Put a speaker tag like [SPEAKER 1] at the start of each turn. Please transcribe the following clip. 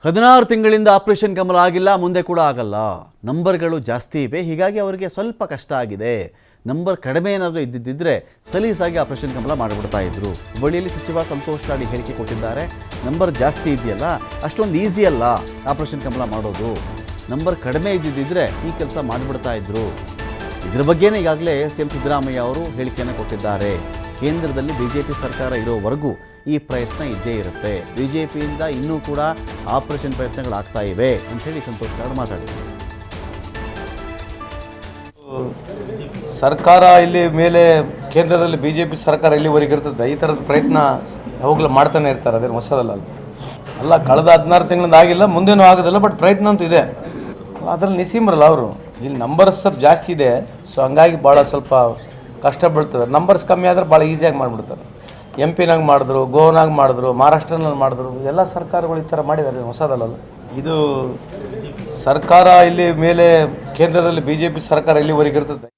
[SPEAKER 1] 16 ತಿಂಗಳಿಂದ ಆಪರೇಷನ್ ಕಮಲ ಆಗಿಲ್ಲ, ಮುಂದೆ ಕೂಡ ಆಗಲ್ಲ. ನಂಬರ್ಗಳು ಜಾಸ್ತಿ ಇವೆ, ಹೀಗಾಗಿ ಅವರಿಗೆ ಸ್ವಲ್ಪ ಕಷ್ಟ ಆಗಿದೆ. ನಂಬರ್ ಕಡಿಮೆ ಏನಾದರೂ ಇದ್ದಿದ್ದರೆ ಸಲೀಸಾಗಿ ಆಪರೇಷನ್ ಕಮಲ ಮಾಡಿಬಿಡ್ತಾ ಇದ್ರು. ಹುಬ್ಬಳ್ಳಿಯಲ್ಲಿ ಸಚಿವ ಸಂತೋಷ್ ಲಾಡಿ ಹೇಳಿಕೆ ಕೊಟ್ಟಿದ್ದಾರೆ. ನಂಬರ್ ಜಾಸ್ತಿ ಇದೆಯಲ್ಲ, ಅಷ್ಟೊಂದು ಈಸಿ ಅಲ್ಲ ಆಪರೇಷನ್ ಕಮಲ ಮಾಡೋದು. ನಂಬರ್ ಕಡಿಮೆ ಇದ್ದಿದ್ದರೆ ಈ ಕೆಲಸ ಮಾಡಿಬಿಡ್ತಾ ಇದ್ರು. ಇದರ ಬಗ್ಗೆನೇ ಈಗಾಗಲೇ ಸಿಎಂ ಸಿದ್ದರಾಮಯ್ಯ ಅವರು ಹೇಳಿಕೆಯನ್ನು ಕೊಟ್ಟಿದ್ದಾರೆ. ಕೇಂದ್ರದಲ್ಲಿ ಬಿಜೆಪಿ ಸರ್ಕಾರ ಇರೋವರೆಗೂ ಈ ಪ್ರಯತ್ನ ಇದ್ದೇ ಇರುತ್ತೆ. ಬಿಜೆಪಿಯಿಂದ ಇನ್ನೂ ಕೂಡ ಆಪರೇಷನ್ ಪ್ರಯತ್ನಗಳಾಗ್ತಾ ಇವೆ ಅಂಥೇಳಿ ಸಂತೋಷ್ ಲಾಡ್ ಮಾತಾಡಿದರು.
[SPEAKER 2] ಸರ್ಕಾರ ಇಲ್ಲಿ ಮೇಲೆ ಕೇಂದ್ರದಲ್ಲಿ ಬಿಜೆಪಿ ಸರ್ಕಾರ ಇಲ್ಲಿವರೆಗೆ ಇರ್ತದೆ, ಈ ಥರದ ಪ್ರಯತ್ನ ಯಾವಾಗಲೂ ಮಾಡ್ತಾನೆ ಇರ್ತಾರೆ. ಅದೇನು ಹೊಸದಲ್ಲ ಅಲ್ಲ. ಕಳೆದ 16 ತಿಂಗಳಿಂದ ಆಗಿಲ್ಲ, ಮುಂದೇನೂ ಆಗೋದಿಲ್ಲ, ಬಟ್ ಪ್ರಯತ್ನ ಅಂತೂ ಇದೆ. ಅದರಲ್ಲಿ ನಿಸೀಮ್ರಲ್ಲ ಅವರು, ಇಲ್ಲಿ ನಂಬರ್ಸ್ ಸ್ವಲ್ಪ ಜಾಸ್ತಿ ಇದೆ, ಸೊ ಹಂಗಾಗಿ ಭಾಳ ಸ್ವಲ್ಪ ಕಷ್ಟ ಬೀಳ್ತದೆ. ನಂಬರ್ಸ್ ಕಮ್ಮಿ ಆದರೆ ಭಾಳ ಈಸಿಯಾಗಿ ಮಾಡಿಬಿಡ್ತಾರೆ. MP ನಾಗ ಮಾಡಿದ್ರು, ಗೋವಾನಾಗ ಮಾಡಿದ್ರು, ಮಹಾರಾಷ್ಟ್ರನಲ್ಲಿ ಮಾಡಿದ್ರು, ಎಲ್ಲ ಸರ್ಕಾರಗಳು ಈ ಥರ ಮಾಡಿದ್ದಾರೆ, ಹೊಸದಲ್ಲ. ಇದು ಸರ್ಕಾರ ಇಲ್ಲಿ ಮೇಲೆ ಕೇಂದ್ರದಲ್ಲಿ ಬಿಜೆಪಿ ಸರ್ಕಾರ ಇಲ್ಲಿವರೆಗೆ ಇರ್ತದೆ.